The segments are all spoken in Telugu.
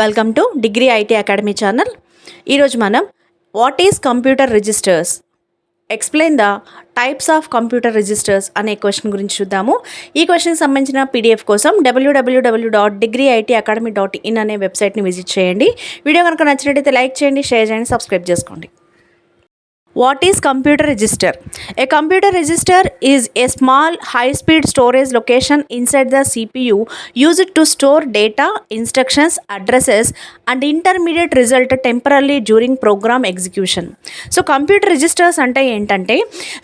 Welcome to degree IT academy channel. ఈరోజు మనం what is computer registers, explain the types of computer registers అనే క్వశ్చన్ గురించి చూద్దాము. ఈ క్వశ్చన్కి సంబంధించిన పీడిఎఫ్ కోసం www.degreeitacademy.in అనే వెబ్సైట్ని విజిట్ చేయండి. వీడియో కనుక నచ్చినట్టయితే లైక్ చేయండి, షేర్ చేయండి, సబ్స్క్రైబ్ చేసుకోండి. What is computer register? A computer register is a small high-speed storage location inside the CPU used to store data, instructions, addresses and intermediate result temporarily during program execution. So computer registers అంటే ఏంటంటే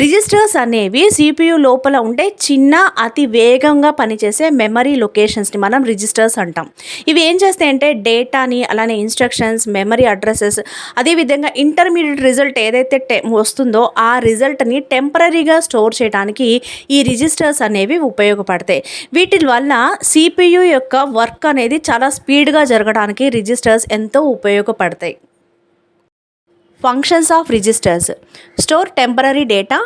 రిజిస్టర్స్ అనేవి CPU లోపల ఉండే చిన్న అతి వేగంగా పనిచేసే మెమరీ లొకేషన్స్ని మనం రిజిస్టర్స్ అంటాం. ఇవి ఏం చేస్తాయంటే డేటాని, అలానే ఇన్స్ట్రక్షన్స్, మెమరీ అడ్రసెస్, అదేవిధంగా ఇంటర్మీడియట్ రిజల్ట్ ఏదైతే వస్తుందో ఆ రిజల్ట్ని టెంపరీగా స్టోర్ చేయడానికి ఈ రిజిస్టర్స్ అనేవి ఉపయోగపడతాయి. వీటి వల్ల CPU యొక్క వర్క్ అనేది చాలా స్పీడ్గా జరగడానికి రిజిస్టర్స్ ఎంతో ఉపయోగపడతాయి. Functions of registers: store temporary data,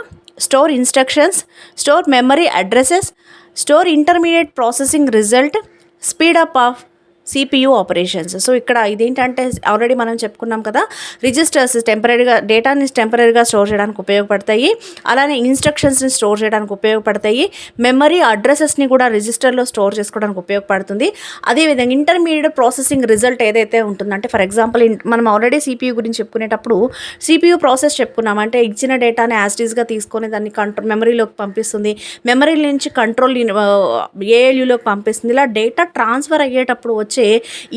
store instructions, store memory addresses, store intermediate processing result, speed up of CPU operations. So ఇక్కడ ఇదేంటంటే ఆల్రెడీ మనం చెప్పుకున్నాం కదా, రిజిస్టర్స్ డేటాని టెంపరీగా స్టోర్ చేయడానికి ఉపయోగపడతాయి, అలానే ఇన్స్ట్రక్షన్స్ని స్టోర్ చేయడానికి ఉపయోగపడతాయి, మెమరీ అడ్రసెస్ని కూడా రిజిస్టర్లో స్టోర్ చేసుకోవడానికి ఉపయోగపడుతుంది. అదేవిధంగా ఇంటర్మీడియట్ ప్రాసెసింగ్ రిజల్ట్ ఏదైతే ఉంటుందంటే, ఫర్ ఎగ్జాంపుల్ మనం ఆల్రెడీ CPU గురించి చెప్పుకునేటప్పుడు CPU ప్రాసెస్ చెప్పుకున్నాం. అంటే ఇచ్చిన డేటాని యాస్టీస్గా తీసుకొని దాన్ని మెమరీలోకి పంపిస్తుంది, మెమరీ నుంచి కంట్రోల్ ALUలోకి పంపిస్తుంది. ఇలా డేటా ట్రాన్స్ఫర్ అయ్యేటప్పుడు వచ్చే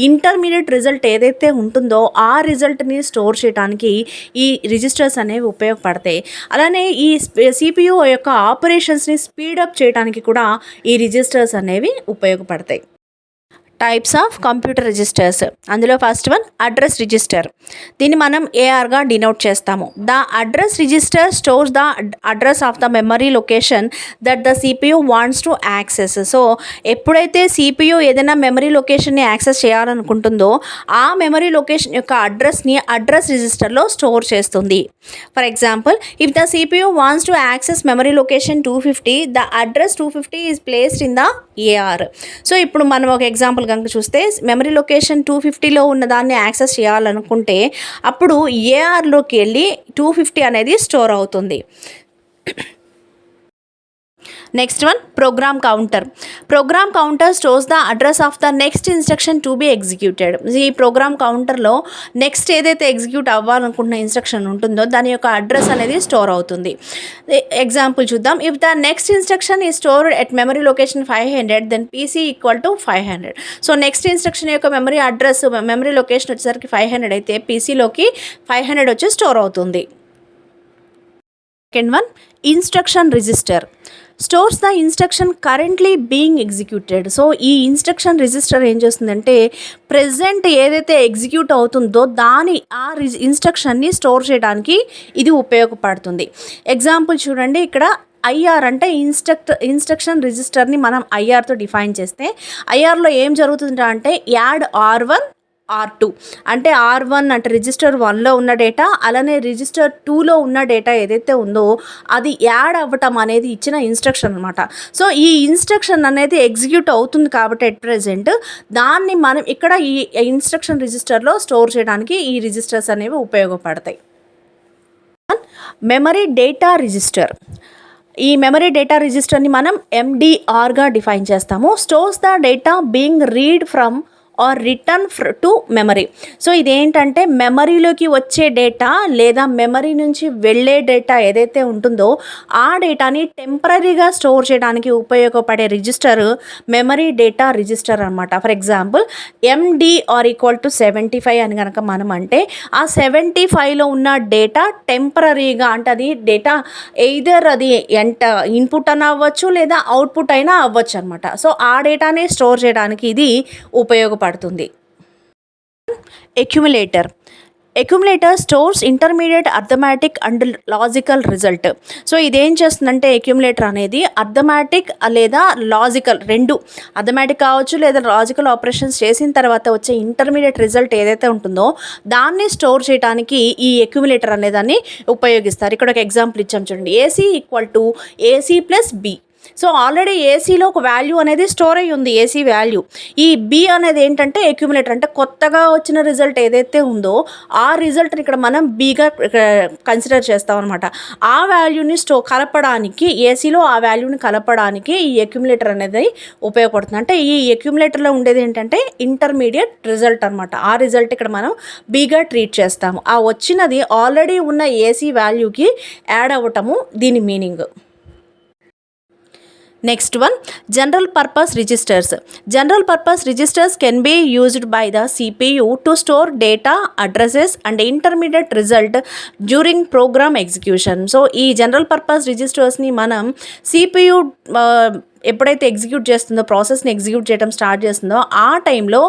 ఇంటర్మీడియట్ రిజల్ట్ ఏదైతే ఉంటుందో ఆ రిజల్ట్ని స్టోర్ చేయడానికి ఈ రిజిస్టర్స్ అనేవి ఉపయోగపడతాయి. అలానే ఈ CPU యొక్క ఆపరేషన్స్ని స్పీడప్ చేయడానికి కూడా ఈ రిజిస్టర్స్ అనేవి ఉపయోగపడతాయి. టైప్స్ ఆఫ్ కంప్యూటర్ రిజిస్టర్స్: అందులో ఫస్ట్ వన్ అడ్రస్ రిజిస్టర్. దీన్ని మనం ARగా డినోట్ చేస్తాము. The address register stores the address of the memory location that the CPU wants to access. So ఎప్పుడైతే CPU ఏదైనా మెమరీ లొకేషన్ని యాక్సెస్ చేయాలనుకుంటుందో ఆ మెమరీ లొకేషన్ యొక్క అడ్రస్ని అడ్రస్ రిజిస్టర్లో స్టోర్ చేస్తుంది. For example, if the CPU wants to access memory location 250, the address 250 is placed in the AR. So ఇప్పుడు మనం ఒక ఎగ్జాంపుల్ కనుక చూస్తే మెమరీ లొకేషన్ 250లో ఉన్న దాన్ని యాక్సెస్ చేయాలనుకుంటే అప్పుడు ARలోకి వెళ్ళి 250 అనేది స్టోర్ అవుతుంది. Next one program counter. Program counter stores the address of the next instruction to be executed. ఈ ప్రోగ్రామ్ కౌంటర్లో నెక్స్ట్ ఏదైతే ఎగ్జిక్యూట్ అవ్వాలనుకుంటున్న ఇన్స్ట్రక్షన్ ఉంటుందో దాని యొక్క అడ్రస్ అనేది స్టోర్ అవుతుంది. ఎగ్జాంపుల్ చూద్దాం. If the next instruction is stored at memory location 500, then PC equal to 500. So next instruction యొక్క మెమరీ అడ్రస్ మెమరీ లొకేషన్ వచ్చేసరికి 500 అయితే PCలోకి 500 వచ్చి స్టోర్ అవుతుంది. Second one instruction register. Stores the instruction currently being executed. So ఈ ఇన్స్ట్రక్షన్ రిజిస్టర్ ఏం చేస్తుందంటే ప్రెజెంట్ ఏదైతే ఎగ్జిక్యూట్ అవుతుందో ఆ ఇన్స్ట్రక్షన్ని స్టోర్ చేయడానికి ఇది ఉపయోగపడుతుంది. ఎగ్జాంపుల్ చూడండి, ఇక్కడ IR అంటే ఇన్స్ట్రక్షన్ రిజిస్టర్ని మనం IRతో డిఫైన్ చేస్తే IRలో ఏం జరుగుతుందా అంటే యాడ్ R1 R2 అంటే R1 అంటే రిజిస్టర్ 1లో ఉన్న డేటా, అలానే రిజిస్టర్ 2లో ఉన్న డేటా ఏదైతే ఉందో అది యాడ్ అవ్వటం అనేది ఇచ్చిన ఇన్స్ట్రక్షన్ అనమాట. సో ఈ ఇన్స్ట్రక్షన్ అనేది ఎగ్జిక్యూట్ అవుతుంది కాబట్టి ఎట్ ప్రెజెంట్ దాన్ని మనం ఇక్కడ ఈ ఇన్స్ట్రక్షన్ రిజిస్టర్లో స్టోర్ చేయడానికి ఈ రిజిస్టర్స్ అనేవి ఉపయోగపడతాయి. Memory data register. ఈ మెమరీ డేటా రిజిస్టర్ని మనం MDRగా డిఫైన్ చేస్తాము. Stores the data being read from or return to memory. So ఇదేంటంటే మెమరీలోకి వచ్చే డేటా లేదా మెమరీ నుంచి వెళ్ళే డేటా ఏదైతే ఉంటుందో ఆ డేటాని టెంపరీగా స్టోర్ చేయడానికి ఉపయోగపడే రిజిస్టర్ మెమరీ డేటా రిజిస్టర్ అనమాట. For example MDR equal to 75 అని కనుక మనం అంటే ఆ 75లో ఉన్న డేటా టెంపరీగా అంటే అది డేటా ఎయిదర్ అది ఇన్పుట్ అయినా అవ్వచ్చు లేదా అవుట్పుట్ అయినా అవ్వచ్చు అనమాట. సో ఆ డేటాని స్టోర్ చేయడానికి ఇది ఉపయోగపడుతుంది. Accumulator stores intermediate arithmetic and logical result. So ఇదేం చేస్తుందంటే అక్యుములేటర్ అనేది అర్థమెటిక్ లేదా లాజికల్ రెండు, అర్థమెటిక్ కావచ్చు లేదా లాజికల్ ఆపరేషన్స్ చేసిన తర్వాత వచ్చే ఇంటర్మీడియట్ రిజల్ట్ ఏదైతే ఉంటుందో దాన్ని స్టోర్ చేయడానికి ఈ అక్యుములేటర్ అనేదాన్ని ఉపయోగిస్తారు. ఇక్కడ ఒక ఎగ్జాంపుల్ ఇచ్చాం చూడండి, AC = AC + B. So already ఏసీలో ఒక వాల్యూ అనేది స్టోర్ అయ్యి ఉంది, ఏసీ వాల్యూ. ఈ బి అనేది ఏంటంటే అక్యుములేటర్, అంటే కొత్తగా వచ్చిన రిజల్ట్ ఏదైతే ఉందో ఆ రిజల్ట్ని ఇక్కడ మనం బీగా కన్సిడర్ చేస్తాం అనమాట. ఆ వాల్యూని కలపడానికి, ఏసీలో ఆ వాల్యూని కలపడానికి ఈ అక్యుములేటర్ అనేది ఉపయోగపడుతుంది. అంటే ఈ అక్యుములేటర్లో ఉండేది ఏంటంటే ఇంటర్మీడియట్ రిజల్ట్ అనమాట. ఆ రిజల్ట్ ఇక్కడ మనం బీగా ట్రీట్ చేస్తాము. ఆ వచ్చినది ఆల్రెడీ ఉన్న ఏసీ వాల్యూకి యాడ్ అవ్వటము దీని meaning. Next one, general purpose registers. General purpose registers can be used by the CPU to store data, addresses and intermediate result during program execution. So ఈ general purpose registers ని మనం CPU ఎప్పుడైతే ఎగ్జిక్యూట్ చేస్తుందో, ప్రాసెస్ని ఎగ్జిక్యూట్ చేయడం స్టార్ట్ చేస్తుందో ఆ టైంలో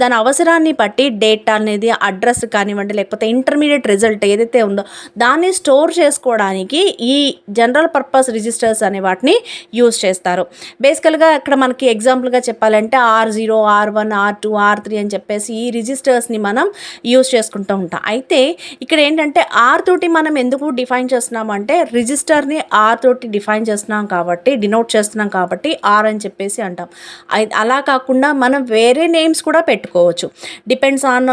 దాని అవసరాన్ని బట్టి డేటా అనేది, అడ్రస్ కానివ్వండి, లేకపోతే ఇంటర్మీడియట్ రిజల్ట్ ఏదైతే ఉందో దాన్ని స్టోర్ చేసుకోవడానికి ఈ జనరల్ పర్పస్ రిజిస్టర్స్ అనే వాటిని యూజ్ చేస్తారు. బేసికల్గా ఇక్కడ మనకి ఎగ్జాంపుల్గా చెప్పాలంటే R0, R1, R2, R3 అని చెప్పేసి ఈ రిజిస్టర్స్ని మనం యూజ్ చేసుకుంటూ ఉంటాం. అయితే ఇక్కడ ఏంటంటే R తోటి మనం ఎందుకు డిఫైన్ చేస్తున్నామంటే రిజిస్టర్ని R తోటి డిఫైన్ చేస్తున్నాం కాబట్టి, డినోట్ చేస్తున్నాం కాబట్టి ఆర్ అని చెప్పేసి అంటాం. అలా కాకుండా మనం వేరే నేమ్స్ కూడా పెట్టుకోవచ్చు. డిపెండ్స్ ఆన్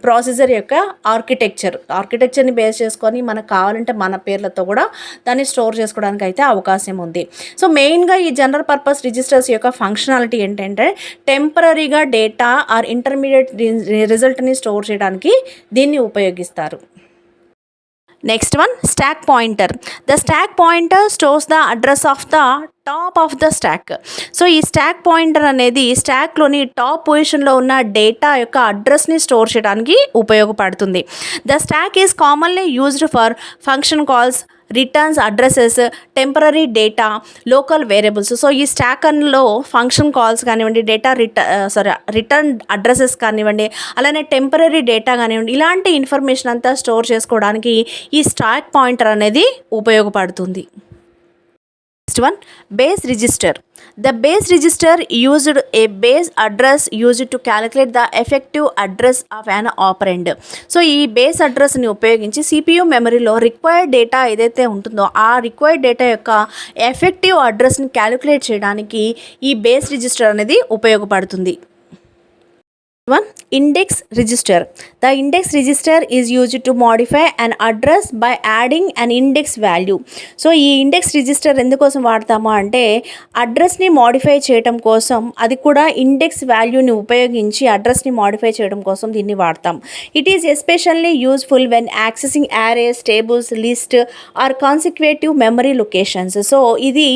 ప్రాసెసర్ యొక్క ఆర్కిటెక్చర్ని బేస్ చేసుకొని మనకు కావాలంటే మన పేర్లతో కూడా దాన్ని స్టోర్ చేసుకోవడానికి అయితే అవకాశం ఉంది. సో మెయిన్గా ఈ జనరల్ పర్పస్ రిజిస్టర్స్ యొక్క ఫంక్షనాలిటీ ఏంటంటే టెంపరరీగా డేటా ఆర్ ఇంటర్మీడియట్ రిజల్ట్ని స్టోర్ చేయడానికి దీన్ని ఉపయోగిస్తారు. Next one, stack pointer. The stack pointer stores the address of the top of the stock. So ఈ స్టాక్ పాయింటర్ అనేది స్టాక్లోని టాప్ పొజిషన్లో ఉన్న డేటా యొక్క అడ్రస్ని స్టోర్ చేయడానికి ఉపయోగపడుతుంది. The stock is commonly used for function calls, returns addresses, temporary data, local variables. So ఈ స్టాక్లో ఫంక్షన్ కాల్స్ కానివ్వండి, రిటర్న్ అడ్రసెస్ కానివ్వండి, అలానే టెంపరరీ డేటా కానివ్వండి, ఇలాంటి ఇన్ఫర్మేషన్ అంతా స్టోర్ చేసుకోవడానికి ఈ స్టాక్ పాయింటర్ అనేది ఉపయోగపడుతుంది. Next one, base register. The base register used a base address used to calculate the effective address of an operand. So ఈ బేస్ అడ్రస్ని ఉపయోగించి CPU మెమరీలో రిక్వైర్డ్ డేటా ఏదైతే ఉంటుందో ఆ రిక్వైర్డ్ డేటా యొక్క ఎఫెక్టివ్ అడ్రస్ని క్యాలిక్యులేట్ చేయడానికి ఈ బేస్ రిజిస్టర్ అనేది ఉపయోగపడుతుంది. One, index register. The index register is used to modify an address by adding an index value. So ఈ ఇండెక్స్ రిజిస్టర్ ఎందుకోసం వాడతామా అంటే అడ్రస్ని మాడిఫై చేయడం కోసం, అది కూడా ఇండెక్స్ వాల్యూని ఉపయోగించి అడ్రస్ని మాడిఫై చేయడం కోసం దీన్ని వాడతాం. It is especially useful when accessing arrays, tables, list or consecutive memory locations. So ఇది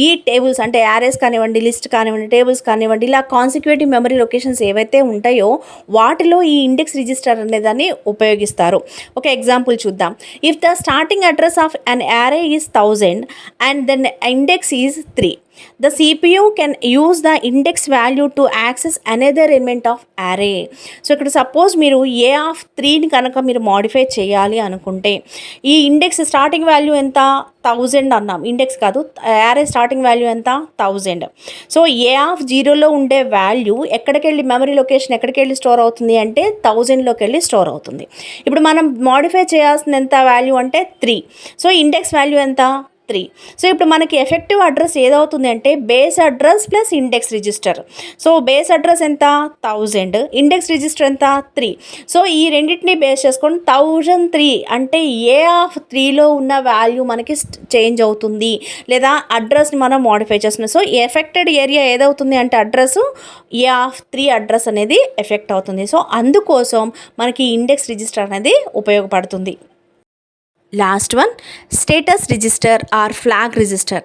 ఈ టేబుల్స్ అంటే యారేస్ కానివ్వండి, లిస్ట్ కానివ్వండి, టేబుల్స్ కానివ్వండి, ఇలా కాన్సిక్వేటివ్ మెమరీ లొకేషన్స్ ఏవైతే ఉంటాయో వాటిలో ఈ ఇండెక్స్ రిజిస్టర్ అనే దాన్ని ఉపయోగిస్తారు. ఒక ఎగ్జాంపుల్ చూద్దాం. If the starting address of an array is 1000 and then index is 3, the CPU can use the index value to access another element of array. So ఇక్కడ సపోజ్ మీరు ఏ ఆఫ్ 3ని కనుక మీరు మాడిఫై చేయాలి అనుకుంటే ఈ ఇండెక్స్ స్టార్టింగ్ వాల్యూ ఎంత 1000 అన్నాం, ఇండెక్స్ కాదు, యారే స్టార్టింగ్ వాల్యూ ఎంత 1000. సో ఏ ఆఫ్ 0లో ఉండే వాల్యూ ఎక్కడికి వెళ్ళి, మెమరీ లొకేషన్ ఎక్కడికి వెళ్ళి స్టోర్ అవుతుంది అంటే 1000లోకి వెళ్ళి స్టోర్ అవుతుంది. ఇప్పుడు మనం మాడిఫై చేయాల్సిన ఎంత వాల్యూ అంటే 3. సో ఇండెక్స్ వాల్యూ ఎంత 3. సో ఇప్పుడు మనకి ఎఫెక్టివ్ అడ్రస్ ఏదవుతుంది అంటే base address plus index register. So base address ఎంత 1000, ఇండెక్స్ రిజిస్టర్ ఎంత 3. సో ఈ రెండింటిని బేస్ చేసుకొని 1003 అంటే ఏ ఆఫ్ 3లో ఉన్న వాల్యూ మనకి చేంజ్ అవుతుంది, లేదా అడ్రస్ని మనం మోడిఫై చేస్తున్నాం. సో ఎఫెక్టెడ్ ఏరియా ఏదవుతుంది అంటే అడ్రస్ ఏ ఆఫ్ 3 అడ్రస్ అనేది ఎఫెక్ట్ అవుతుంది. సో అందుకోసం మనకి ఇండెక్స్ రిజిస్టర్ అనేది ఉపయోగపడుతుంది. Last one, status register or flag register.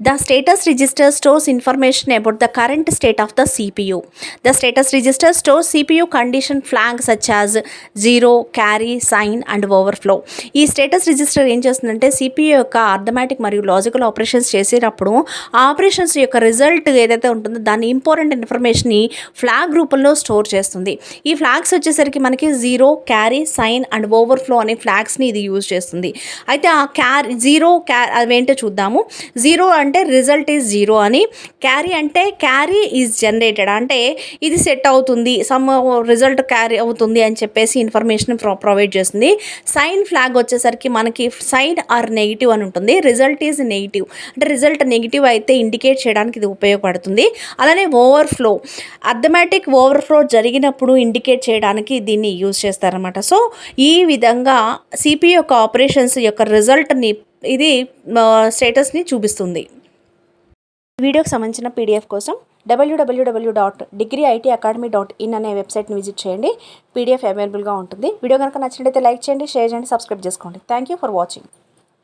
The status register stores information about the current state of the CPU. The status register stores CPU condition flags such as 0, carry, sign and overflow. ఈ స్టేటస్ రిజిస్టర్ ఏం చేస్తుందంటే CPU యొక్క అర్థమెటిక్ మరియు లాజికల్ ఆపరేషన్స్ చేసేటప్పుడు ఆ ఆపరేషన్స్ యొక్క రిజల్ట్ ఏదైతే ఉంటుందో దాని ఇంపార్టెంట్ ఇన్ఫర్మేషన్ని ఫ్లాగ్ రూపంలో స్టోర్ చేస్తుంది. ఈ ఫ్లాగ్స్ వచ్చేసరికి మనకి 0, క్యారీ, సైన్ అండ్ ఓవర్ఫ్లో అనే ఫ్లాగ్స్ని ఇది యూజ్ చేస్తుంది. ఉంటుంది. అయితే ఆ జీరో అవేంటో చూద్దాము. జీరో అంటే రిజల్ట్ ఈజ్ జీరో అని, క్యారీ అంటే క్యారీ ఈజ్ జనరేటెడ్ అంటే ఇది సెట్ అవుతుంది, సమ్ రిజల్ట్ క్యారీ అవుతుంది అని చెప్పేసి ఇన్ఫర్మేషన్ ప్రొవైడ్ చేస్తుంది. సైన్ ఫ్లాగ్ వచ్చేసరికి మనకి సైన్ ఆర్ నెగిటివ్ అని ఉంటుంది. రిజల్ట్ ఈజ్ నెగిటివ్ అంటే రిజల్ట్ నెగిటివ్ అయితే ఇండికేట్ చేయడానికి ఇది ఉపయోగపడుతుంది. అలానే ఓవర్ఫ్లో, అథమెటిక్ ఓవర్ఫ్లో జరిగినప్పుడు ఇండికేట్ చేయడానికి దీన్ని యూజ్ చేస్తారన్నమాట. సో ఈ విధంగా సిపియు యొక్క ఆపరేషన్స్ యొక్క రిజల్ట్ని ఇది స్టేటస్ని చూపిస్తుంది. వీడియోకి సంబంధించిన పీడిఎఫ్ కోసం www.degreeitacademy.in అనే వెబ్సైట్ని విజిట్ చేయండి. పీడిఎఫ్ అవైలబుల్గా ఉంటుంది. వీడియో కనుక నచ్చినట్లయితే లైక్ చేయండి, షేర్ చేయండి, సబ్స్క్రైబ్ చేసుకోండి. Thank you for watching.